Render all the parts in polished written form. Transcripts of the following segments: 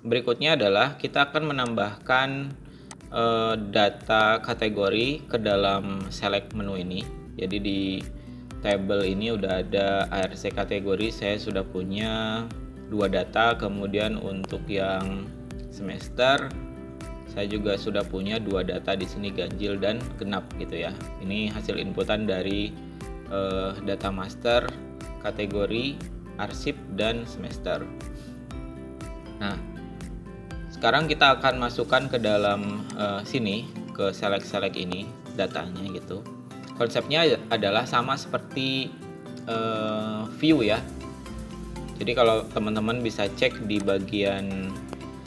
berikutnya adalah kita akan menambahkan data kategori ke dalam select menu ini. Jadi di table ini udah ada ARC kategori, saya sudah punya 2 data. Kemudian untuk yang semester saya juga sudah punya 2 data di sini, ganjil dan genap gitu ya. Ini hasil inputan dari data master, kategori, arsip, dan semester. Nah, sekarang kita akan masukkan ke dalam sini, ke select ini datanya gitu. Konsepnya adalah sama seperti view ya. Jadi kalau teman-teman bisa cek di bagian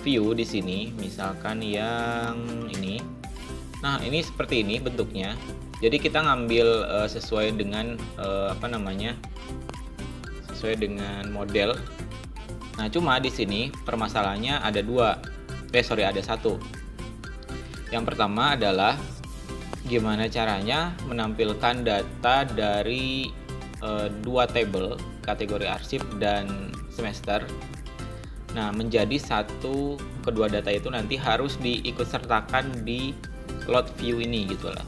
view di sini, misalkan yang ini. Nah, ini seperti ini bentuknya. Jadi kita ngambil sesuai dengan sesuai dengan model. Nah, cuma di sini permasalahannya ada ada satu. Yang pertama adalah gimana caranya menampilkan data dari 2 table, kategori arsip dan semester. Nah, menjadi satu, kedua data itu nanti harus diikutsertakan di load view ini gitu lah.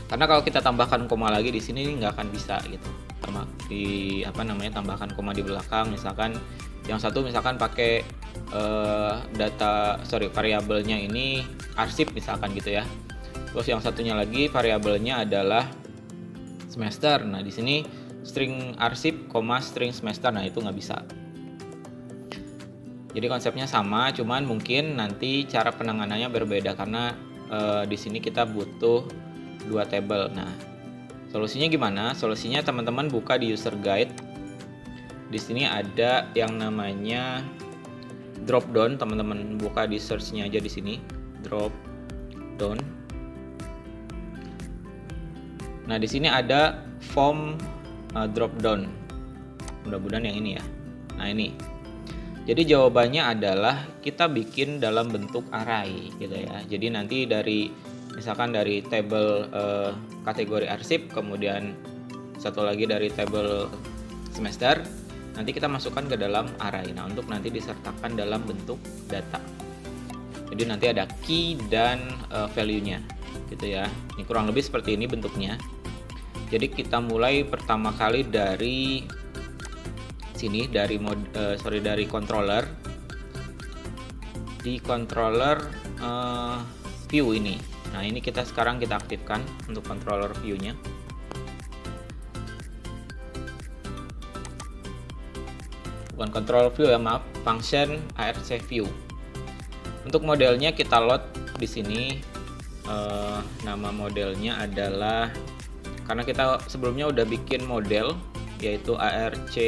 Karena kalau kita tambahkan koma lagi di sini nggak akan bisa gitu. Tambahkan koma di belakang, misalkan yang satu misalkan pakai variabelnya ini arsip misalkan gitu ya. Terus yang satunya lagi variabelnya adalah semester. Nah, di sini string arsip, string semester. Nah, itu nggak bisa. Jadi konsepnya sama, cuman mungkin nanti cara penanganannya berbeda karena di sini kita butuh 2 table. Nah, solusinya gimana? Solusinya teman-teman buka di user guide. Di sini ada yang namanya drop down, teman-teman buka di search-nya aja di sini, drop down. Nah, di sini ada form drop down. Mudah-mudahan yang ini ya. Nah, ini. Jadi jawabannya adalah kita bikin dalam bentuk array gitu ya. Jadi nanti misalkan dari table kategori arsip, kemudian satu lagi dari table semester, nanti kita masukkan ke dalam array. Nah, untuk nanti disertakan dalam bentuk data. Jadi nanti ada key dan value-nya gitu ya. Ini kurang lebih seperti ini bentuknya. Jadi kita mulai pertama kali dari sini, dari controller. Di controller view ini. Nah, ini sekarang kita aktifkan untuk controller view-nya. Bukan control view ya, maaf, function ARC view. Untuk modelnya kita load di sini. Nama modelnya adalah, karena kita sebelumnya udah bikin model yaitu ARC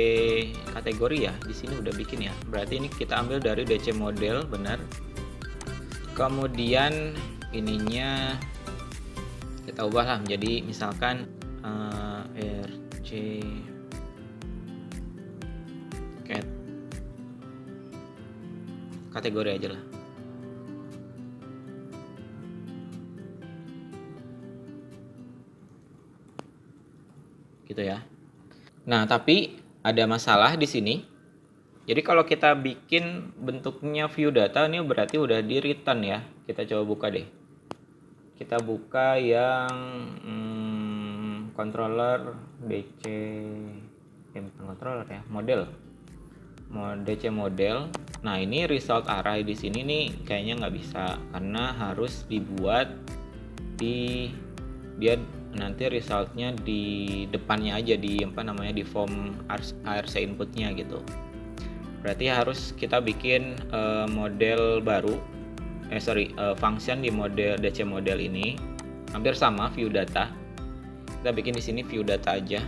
kategori ya, di sini udah bikin ya. Berarti ini kita ambil dari DC model, benar. Kemudian ininya kita ubah lah menjadi misalkan ARC kategori aja lah. Gitu ya. Nah, tapi ada masalah di sini. Jadi kalau kita bikin bentuknya view data, ini berarti udah di return ya. Kita coba buka deh. Kita buka yang controller DC, bukan controller ya, model. DC model. Nah, ini result array di sini nih kayaknya nggak bisa karena harus dibuat dia nanti resultnya di depannya aja, di form ARC inputnya gitu. Berarti harus kita bikin model baru, function di model DC model ini hampir sama view data. Kita bikin di sini view data aja,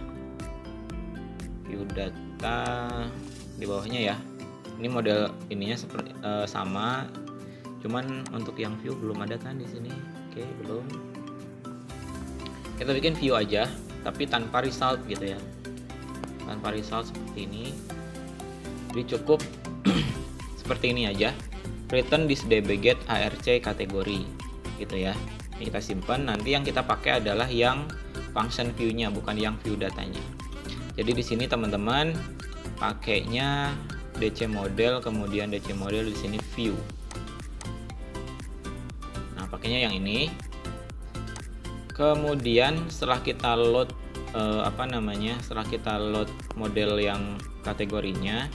view data di bawahnya ya. Ini model ininya seperti sama, cuman untuk yang view belum ada kan di sini. Oke, belum. Kita bikin view aja, tapi tanpa result gitu ya, tanpa result seperti ini. Jadi cukup seperti ini aja, return this dbget ARC kategori gitu ya. Ini kita simpan, nanti yang kita pakai adalah yang function view-nya, bukan yang view datanya. Jadi di sini teman-teman pakainya DC model, kemudian DC model di sini view. Nah, pakainya yang ini. Kemudian setelah kita load setelah kita load model yang kategorinya,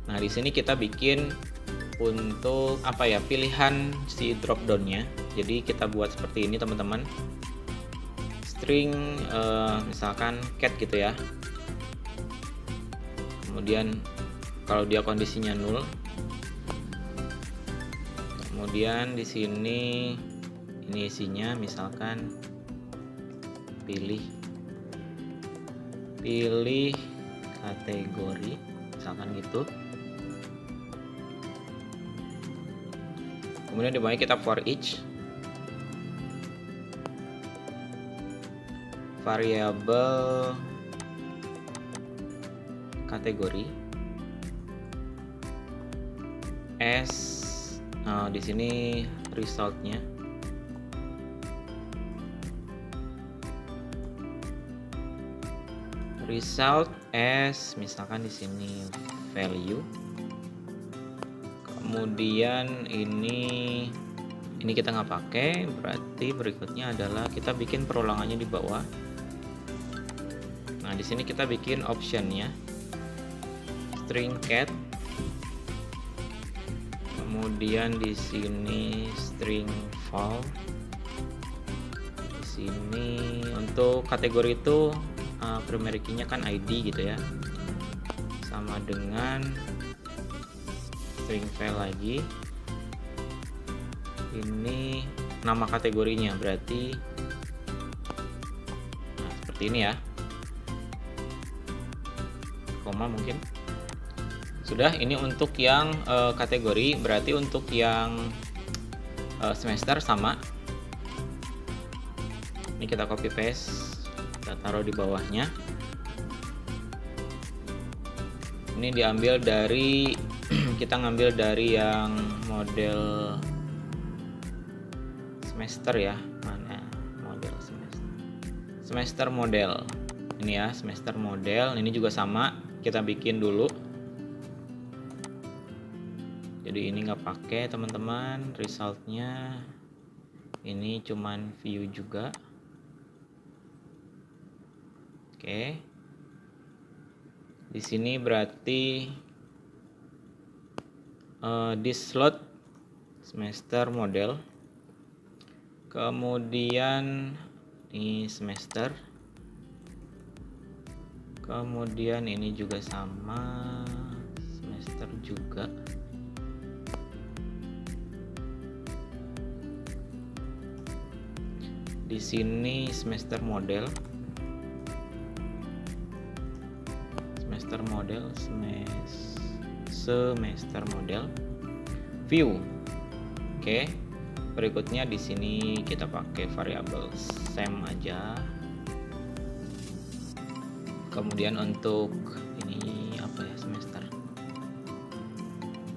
nah di sini kita bikin untuk pilihan si drop down-nya. Jadi kita buat seperti ini teman-teman. String misalkan cat gitu ya. Kemudian kalau dia kondisinya 0, kemudian di sini ini isinya misalkan pilih kategori misalkan gitu. Kemudian di bawahnya kita for each variabel kategori as di sini resultnya result as misalkan di sini value. Kemudian ini kita nggak pakai, berarti berikutnya adalah kita bikin perulangannya di bawah. Nah di sini kita bikin optionnya string cat, kemudian di sini string val. Di sini untuk kategori itu primary key-nya kan ID gitu ya, sama dengan string file lagi. Ini nama kategorinya, berarti seperti ini ya, koma mungkin. Sudah, ini untuk yang kategori. Berarti untuk yang semester sama, ini kita copy paste, kita taruh di bawahnya. Ini diambil dari kita ngambil dari yang model semester ya. Mana model semester model ini ya, semester model. Ini juga sama, kita bikin dulu. Jadi ini nggak pakai teman-teman, resultnya ini cuman view juga. Oke, di sini berarti di slot semester model, kemudian ini semester, kemudian ini juga sama semester juga. Di sini semester model, semester model view. Oke, berikutnya di sini kita pakai variabel same aja. Kemudian untuk ini semester.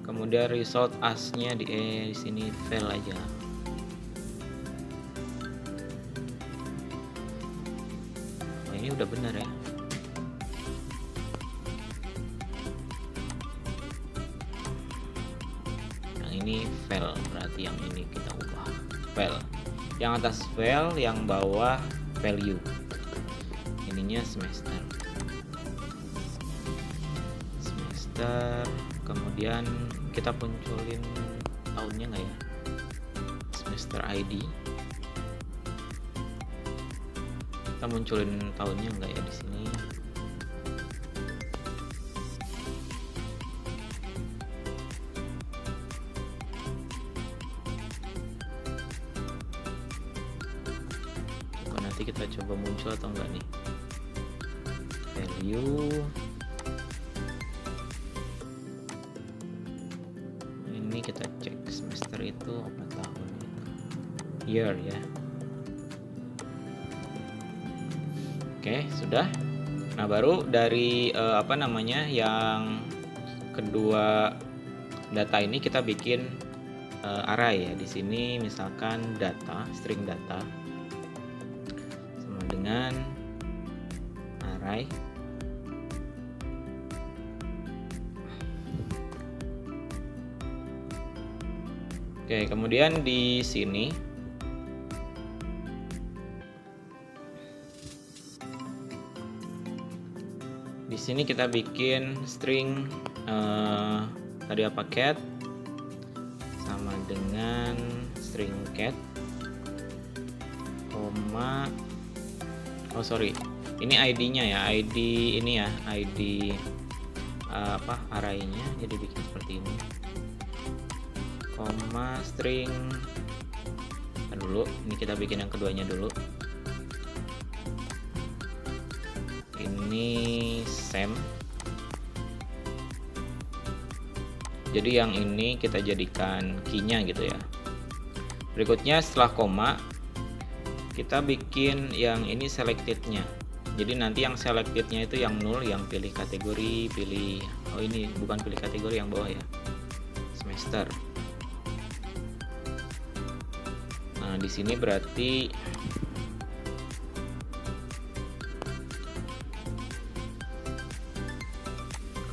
Kemudian result as-nya di sini file aja. Oh, ini udah benar ya. Ini file, berarti yang ini kita ubah file. Yang atas file, yang bawah value. Ininya semester. Kemudian kita munculin tahunnya nggak ya? Semester ID. Kita munculin tahunnya nggak ya di sini? Nanti kita coba muncul atau enggak nih. Value. Ini kita cek semester itu apa tahun itu. Year ya. Oke, sudah. Nah, baru dari yang kedua data ini kita bikin array ya. Di sini misalkan data, string data dengan array. Oke, kemudian di sini kita bikin string tadi apa, cat sama dengan string cat, koma, oh sorry, ini ID-nya ya, ID ini ya, ID array-nya, jadi bikin seperti ini, koma string, dulu ini kita bikin yang keduanya dulu, ini same, jadi yang ini kita jadikan key-nya gitu ya. Berikutnya setelah koma kita bikin yang ini selected-nya, jadi nanti yang selected-nya itu yang null, yang pilih kategori, pilih, oh ini bukan pilih kategori yang bawah ya, semester. Nah di sini berarti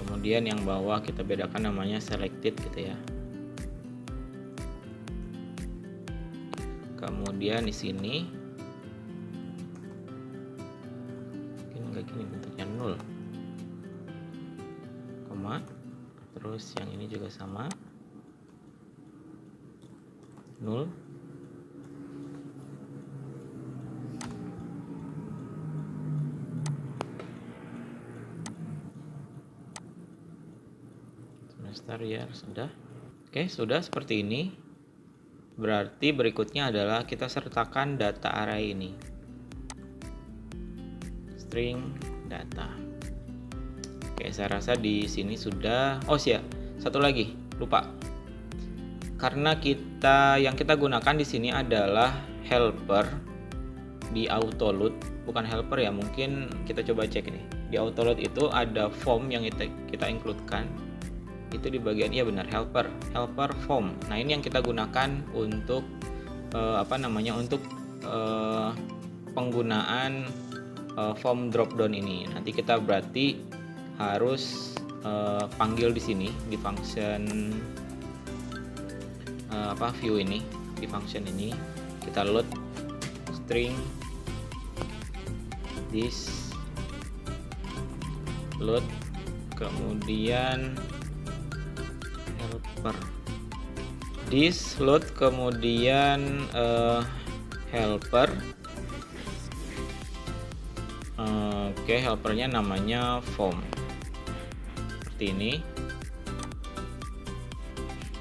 kemudian yang bawah kita bedakan namanya selected gitu ya. Kemudian di sini kayak gini bentuknya null, koma, terus yang ini juga sama, null, semester ya sudah. Oke, sudah seperti ini. Berarti berikutnya adalah kita sertakan data array ini, string data. Oke, saya rasa di sini sudah. Oh siap, satu lagi lupa, karena yang kita gunakan di sini adalah helper di autoload, bukan helper ya, mungkin kita coba cek nih. Di autoload itu ada form yang kita include-kan, itu di bagian, iya benar, helper form. Nah ini yang kita gunakan untuk untuk penggunaan form dropdown ini. Nanti kita berarti harus panggil di sini di function view ini, di function ini kita load string this load, kemudian helper this load, kemudian helper. Oke, helpernya namanya form seperti ini.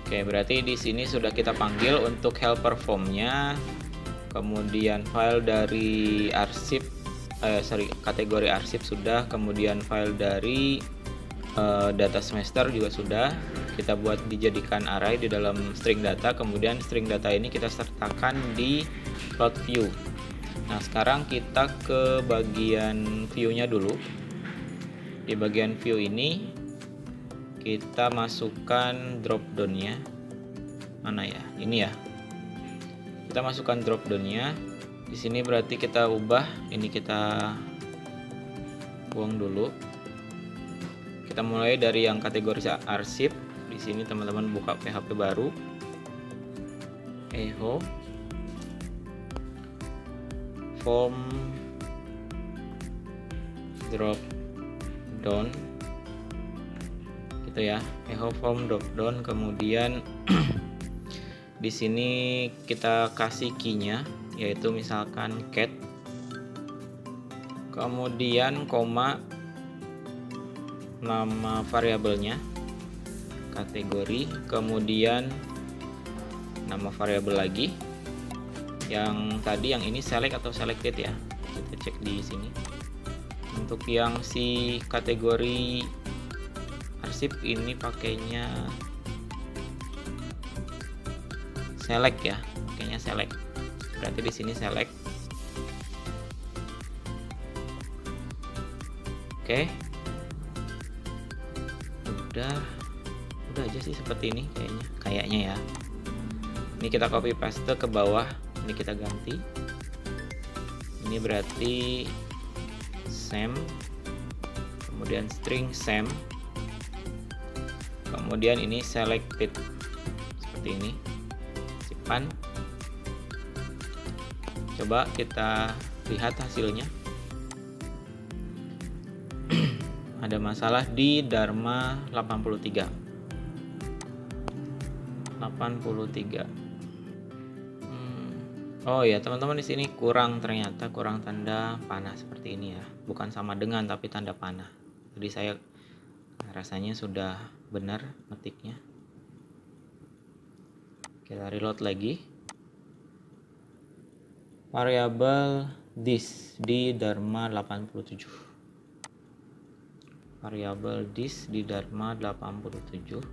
Oke, berarti di sini sudah kita panggil untuk helper formnya, kemudian file dari arsip kategori arsip sudah, kemudian file dari data semester juga sudah kita buat dijadikan array di dalam string data. Kemudian string data ini kita sertakan di load view. Nah sekarang kita ke bagian view-nya dulu. Di bagian view ini kita masukkan drop-down-nya, mana ya, ini ya, kita masukkan drop-down-nya di sini. Berarti kita ubah ini, kita buang dulu. Kita mulai dari yang kategori arsip. Di sini teman-teman buka PHP baru, echo form drop down gitu ya, echo form drop down. Kemudian di sini kita kasih key-nya, yaitu misalkan cat, kemudian koma, nama variabelnya kategori, kemudian nama variabel lagi. Yang tadi yang ini select atau selected ya, kita cek di sini. Untuk yang si kategori arsip ini pakainya select ya, pakainya select. Berarti di sini select. Oke. Udah aja sih seperti ini kayaknya ya. Ini kita copy paste ke bawah, ini kita ganti. Ini berarti same, kemudian string same, kemudian ini selected seperti ini. simpan. Coba kita lihat hasilnya. Ada masalah di Dharma 83. Oh ya teman-teman, di sini ternyata kurang tanda panah seperti ini ya. Bukan sama dengan tapi tanda panah. Jadi saya rasanya sudah benar ngetiknya. Kita reload lagi. Variabel this di Dharma 87. Variabel this di Dharma 87.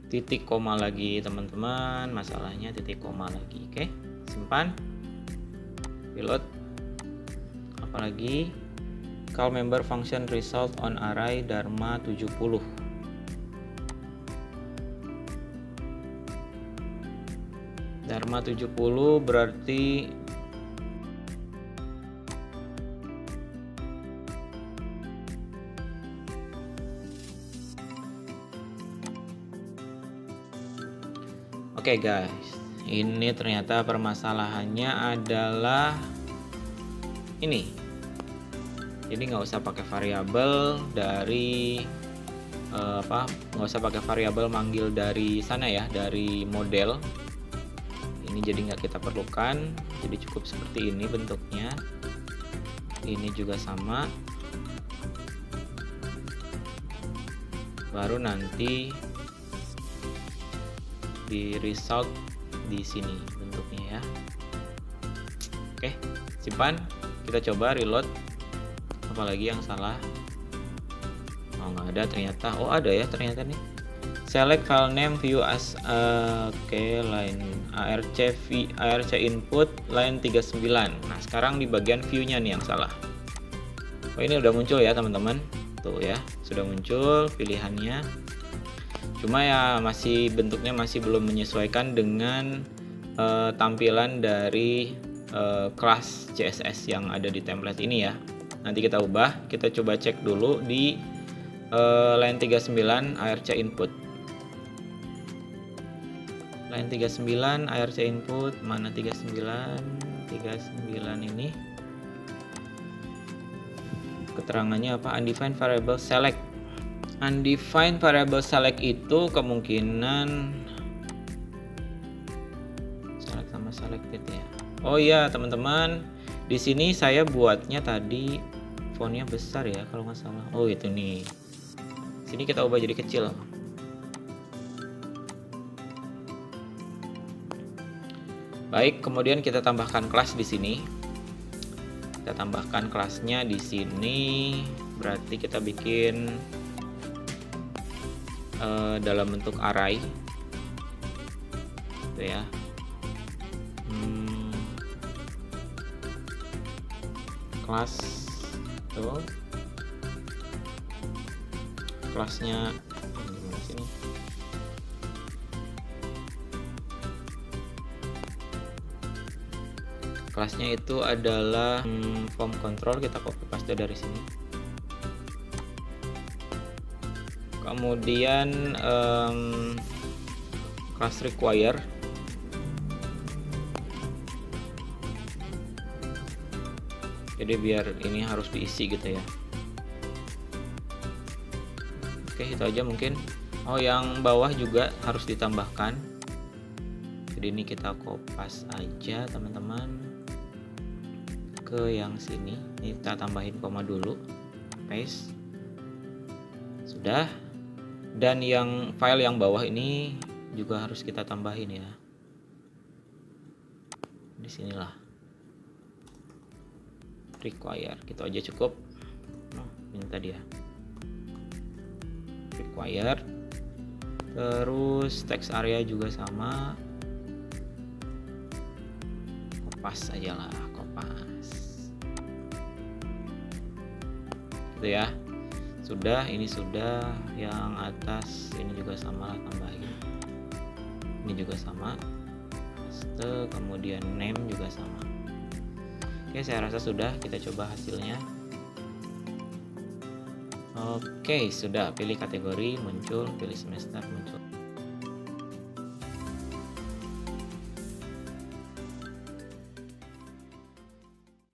Titik koma lagi teman-teman, masalahnya titik koma lagi. Oke, simpan, reload. Apalagi call member function result on array Dharma 70. Dharma 70 berarti Oke guys, ini ternyata permasalahannya adalah ini. Jadi nggak usah pakai variabel dari nggak usah pakai variabel manggil dari sana ya, dari model. Ini jadi nggak kita perlukan. Jadi cukup seperti ini bentuknya. Ini juga sama. Baru nanti di result di sini bentuknya ya. Oke, simpan. Kita coba reload. Apalagi yang salah? Oh, nggak ada ternyata. Oh, ada ya ternyata nih. Select file name view as line ARC input line 39. Nah, sekarang di bagian view-nya nih yang salah. Oh, ini udah muncul ya teman-teman. Tuh ya, sudah muncul pilihannya. Cuma ya bentuknya masih belum menyesuaikan dengan tampilan dari kelas CSS yang ada di template ini ya. Nanti kita ubah. Kita coba cek dulu di line 39 ARC input. Line 39 ARC input, mana 39 ini. Keterangannya apa? Undefined variable select. Undefined variable select itu kemungkinan select sama selected ya. Oh iya teman-teman, di sini saya buatnya tadi fontnya besar ya kalau nggak salah. Oh itu nih. Sini kita ubah jadi kecil. Baik, kemudian kita tambahkan kelas di sini. Kita tambahkan kelasnya di sini. Berarti kita bikin dalam bentuk array gitu ya. Kelas tuh kelasnya gimana sini? Kelasnya itu adalah form control, kita copy paste dari sini. Kemudian class require, jadi biar ini harus diisi gitu ya. Oke, itu aja mungkin. Oh, yang bawah juga harus ditambahkan. Jadi ini kita kopas aja teman-teman ke yang sini. Ini kita tambahin koma dulu, paste. Sudah. Dan yang file yang bawah ini juga harus kita tambahin ya. Di sinilah. Require, gitu aja cukup. Ini tadi ya. Require. Terus text area juga sama. Kopas aja lah, kopas. Gitu ya. Sudah, ini sudah. Yang atas ini juga sama lah, tambahin. Ini juga sama. Paste, kemudian name juga sama. Oke, saya rasa sudah. Kita coba hasilnya. Oke, sudah. Pilih kategori, muncul. Pilih semester, muncul.